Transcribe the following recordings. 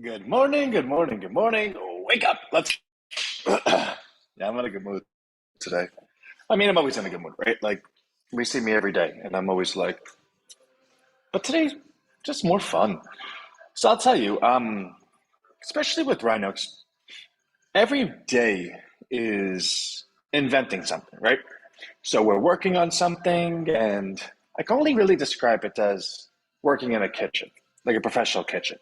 Good morning, good morning, good morning. Wake up. Let's. Yeah, I'm in a good mood today. I mean, I'm always in a good mood, right? Like, we see me every day, and I'm always like, but today's just more fun. So I'll tell you, especially with Rhino, every day is inventing something, right? So we're working on something, and I can only really describe it as working in a kitchen, like a professional kitchen.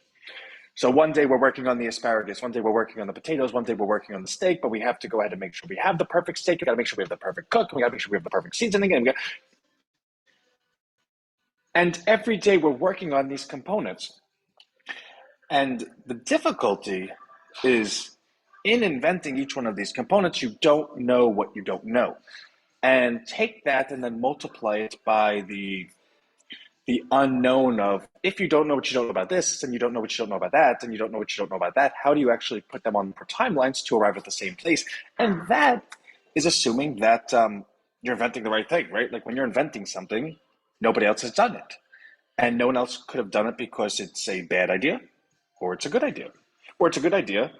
So one day we're working on the asparagus, one day we're working on the potatoes, one day we're working on the steak, but we have to go ahead and make sure we have the perfect steak. We got to make sure we have the perfect cook. We got to make sure we have the perfect seasoning. And every day we're working on these components. And the difficulty is in inventing each one of these components, you don't know what you don't know. And take that and then multiply it by the unknown of if you don't know what you don't know about this, and you don't know what you don't know about that, and you don't know what you don't know about that, how do you actually put them on per timelines to arrive at the same place? And that is assuming that you're inventing the right thing, right? Like when you're inventing something, nobody else has done it. And no one else could have done it because it's a bad idea, or it's a good idea, or it's a good idea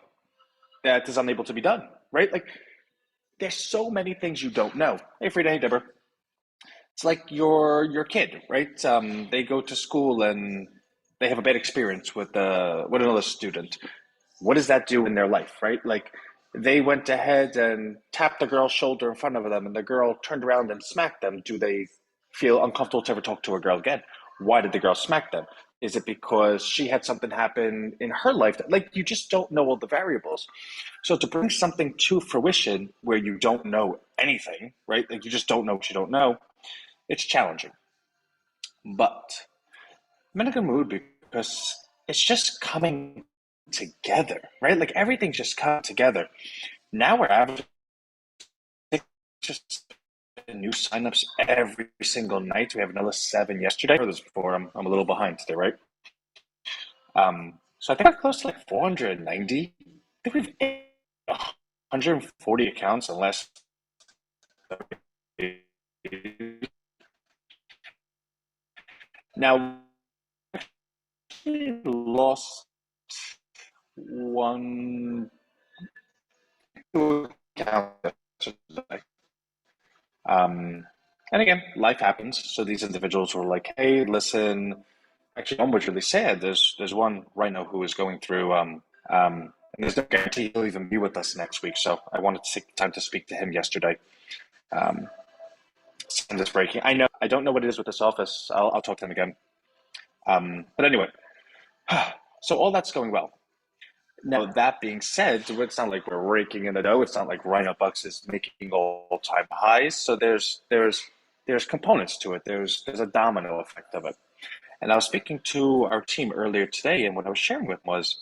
that is unable to be done, right? Like there's so many things you don't know. Hey, Frida, hey, Deborah. It's like your kid, right? They go to school and they have a bad experience with another student. What does that do in their life, right? Like they went ahead and tapped the girl's shoulder in front of them, and the girl turned around and smacked them. Do they feel uncomfortable to ever talk to a girl again? Why did the girl smack them? Is it because she had something happen in her life that, like, you just don't know all the variables? So to bring something to fruition where you don't know anything, right? Like you just don't know what you don't know, it's challenging. But I'm in a good mood because it's just coming together, right? Like everything's just come together. Now we're averaging just new signups every single night. We have another seven yesterday. I heard this before. I'm a little behind today, right? So I think we're close to like 490. I think we've 140 accounts in the last. Now we lost one account yesterday. And again, life happens. So these individuals were like, "Hey, listen." Actually, one was really sad. There's one Rhino who is going through, and there's no guarantee he'll even be with us next week. So I wanted to take the time to speak to him yesterday. Um, and this breaking. I don't know what it is with this office. I'll talk to him again. But anyway, so all that's going well. Now, that being said, it's not like we're raking in the dough. It's not like Rhino Bucks is making all-time highs. So there's components to it. There's a domino effect of it. And I was speaking to our team earlier today, and what I was sharing with them was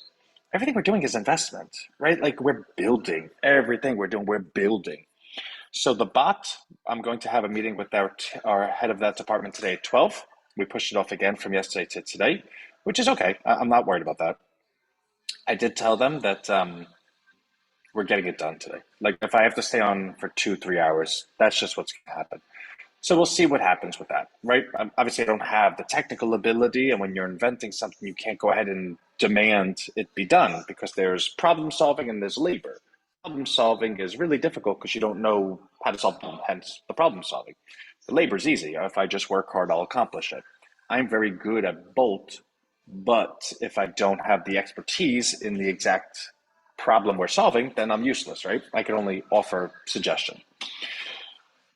everything we're doing is investment, right? Like we're building everything we're doing. We're building. So the bot, I'm going to have a meeting with our head of that department today at 12. We pushed it off again from yesterday to today, which is okay. I'm not worried about that. I did tell them that we're getting it done today. Like if I have to stay on for 2, 3 hours, that's just what's going to happen. So we'll see what happens with that, right? Obviously, I don't have the technical ability, and when you're inventing something, you can't go ahead and demand it be done because there's problem solving and there's labor. Problem solving is really difficult because you don't know how to solve them, hence the problem solving. The labor is easy. If I just work hard, I'll accomplish it. I'm very good at both, but if I don't have the expertise in the exact problem we're solving, then I'm useless, right? I can only offer suggestion.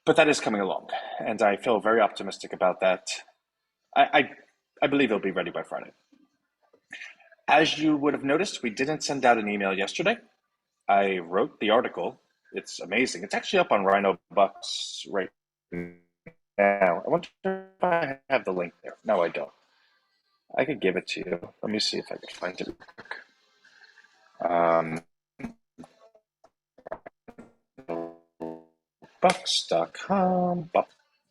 But that is coming along, and I feel very optimistic about that. I, I, I believe it'll be ready by Friday. As you would have noticed, we didn't send out an email yesterday. I wrote the article. It's amazing. It's actually up on Rhino Bucks right now. I wonder if I have the link there. No, I don't. I could give it to you. Let me see if I can find it. Um, Bucks.com. I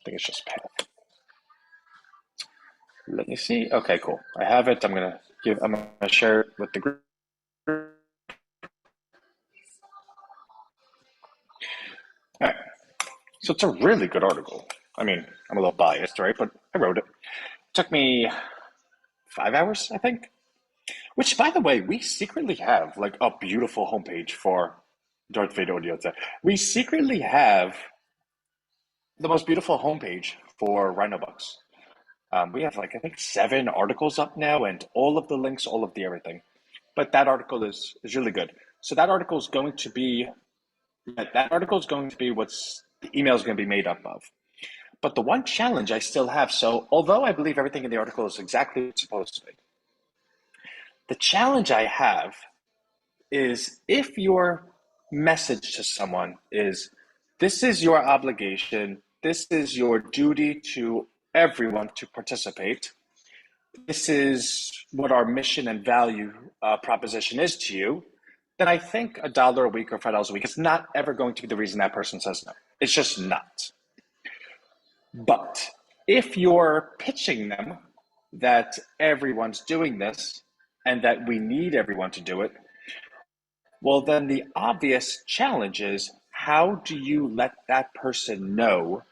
think it's just Path. Let me see. Okay, cool. I have it. I'm gonna share it with the group. All right. So it's a really good article. I mean, I'm a little biased, right? But I wrote it. It took me 5 hours, I think. Which, by the way, we secretly have like a beautiful homepage for Darth Vader audio. We secretly have the most beautiful homepage for Rhino Books. We have like I think 7 articles up now, and all of the links, all of the everything. But that article is really good. So that article is going to be what's the email is going to be made up of. But the one challenge I still have, so although I believe everything in the article is exactly what it's supposed to be, the challenge I have is if your message to someone is this is your obligation, this is your duty to everyone to participate, this is what our mission and value proposition is to you, then I think $1 a week or $5 a week is not ever going to be the reason that person says no. It's just not. But if you're pitching them that everyone's doing this and that we need everyone to do it, well, then the obvious challenge is how do you let that person know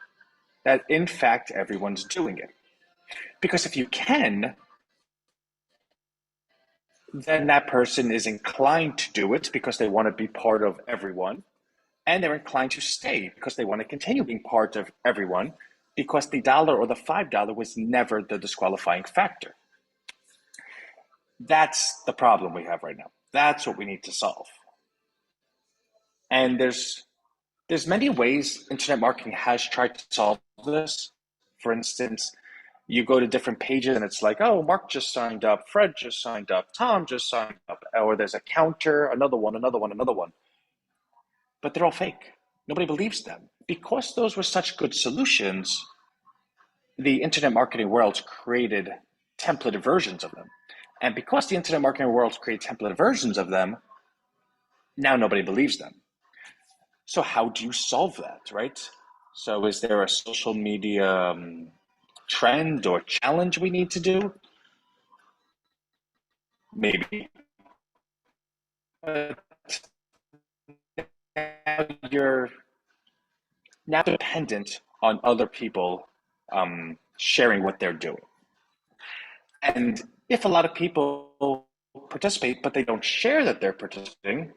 that in fact everyone's doing it? Because if you can, then that person is inclined to do it because they want to be part of everyone. And they're inclined to stay because they want to continue being part of everyone because the dollar or the $5 was never the disqualifying factor. That's the problem we have right now. That's what we need to solve. And there's many ways internet marketing has tried to solve this. For instance, you go to different pages and it's like, oh, Mark just signed up, Fred just signed up, Tom just signed up, or there's a counter, another one, another one, another one. But they're all fake. Nobody believes them. Because those were such good solutions, the internet marketing world created templated versions of them. And because the internet marketing world created templated versions of them, now nobody believes them. So how do you solve that, right? So is there a social media trend or challenge we need to do? Maybe. But now you're now dependent on other people sharing what they're doing. And if a lot of people participate, but they don't share that they're participating,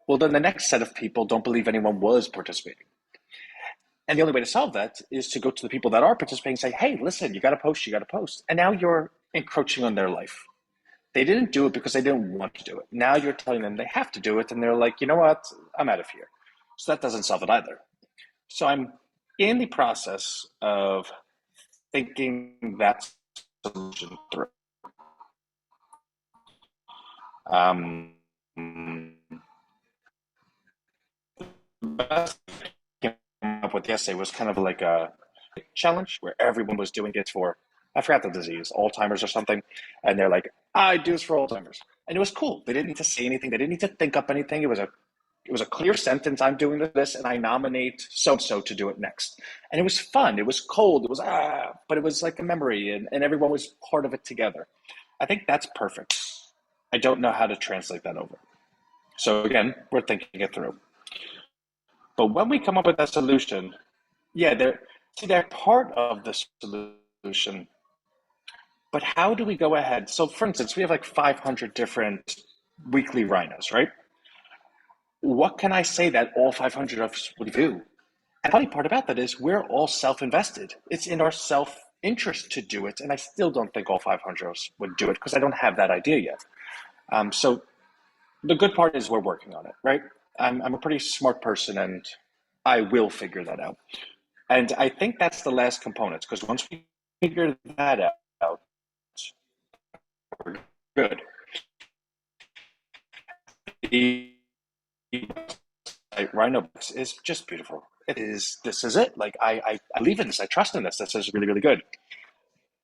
well, then the next set of people don't believe anyone was participating. And the only way to solve that is to go to the people that are participating and say, hey, listen, you got to post, you got to post. And now you're encroaching on their life. They didn't do it because they didn't want to do it. Now you're telling them they have to do it. And they're like, you know what? I'm out of here. So that doesn't solve it either. So I'm in the process of thinking that solution through. Um, best I came up with the essay was kind of like a challenge where everyone was doing it for, I forgot the disease, Alzheimer's or something. And they're like, I do this for Alzheimer's. And it was cool. They didn't need to say anything. They didn't need to think up anything. It was a clear sentence. I'm doing this and I nominate so and so to do it next. And it was fun. It was cold. It was but it was like a memory and everyone was part of it together. I think that's perfect. I don't know how to translate that over. So again, we're thinking it through. But when we come up with that solution, yeah, they're part of the solution. But how do we go ahead? So for instance, we have like 500 different weekly rhinos, right? What can I say that all 500 of us would do? And the funny part about that is we're all self-invested. It's in our self-interest to do it. And I still don't think all 500 of us would do it because I don't have that idea yet. So the good part is we're working on it, right? I'm a pretty smart person and I will figure that out. And I think that's the last component because once we figure that out, we're good. The Rhino Books is just beautiful. It is. This is it. Like I believe in this. I trust in this. This is really really good.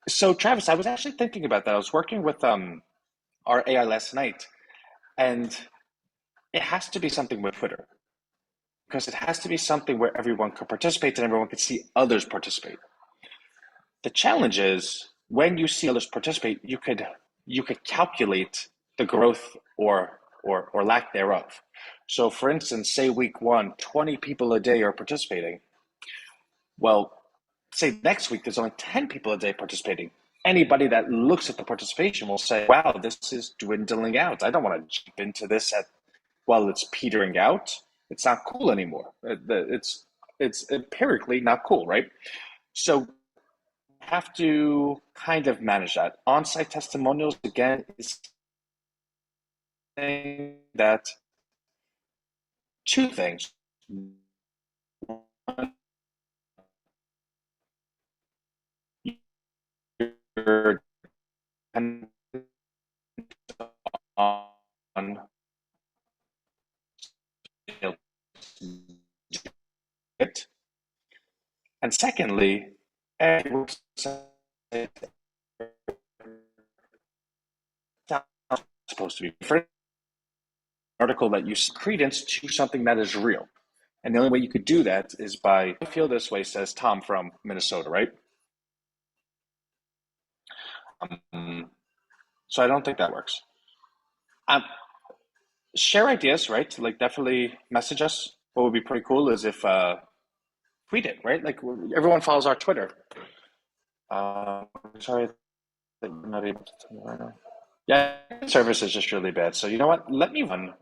So Travis, I was actually thinking about that. I was working with our AI last night, and it has to be something with Twitter because it has to be something where everyone could participate and everyone could see others participate. The challenge is when you see others participate, you could calculate the growth or lack thereof. So for instance, say week one, 20 people a day are participating. Well, say next week there's only 10 people a day participating. anybody that looks at the participation will say, wow, this is dwindling out. I don't want to jump into this at while it's petering out. It's not cool anymore. It's empirically not cool, right? So have to kind of manage that. On-site testimonials again is saying that two things. One, you're on it, and secondly, every website supposed to be different. Article that you credence to something that is real. And the only way you could do that is by, I feel this way, says Tom from Minnesota, right? So I don't think that works. Um, Share ideas, right? Like definitely message us. What would be pretty cool is if tweet it, right? Like everyone follows our Twitter. Sorry that you're not able to tell me right now. Yeah, service is just really bad. So you know what? Let me run.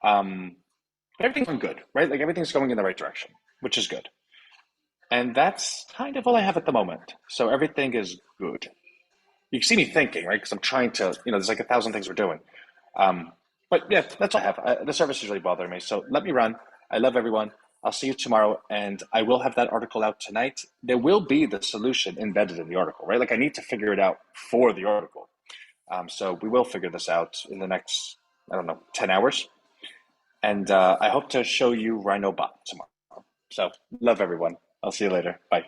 Um, everything's going good, right? Like everything's going in the right direction, which is good. And that's kind of all I have at the moment. So everything is good. You can see me thinking, right? Because I'm trying to, there's like a thousand things we're doing. Um, but yeah, that's all I have. The service is really bothering me. So let me run. I love everyone. I'll see you tomorrow, and I will have that article out tonight. There will be the solution embedded in the article, right? Like I need to figure it out for the article. So we will figure this out in the next, I don't know, 10 hours. And I hope to show you Rhino Bot tomorrow. So love everyone. I'll see you later. Bye.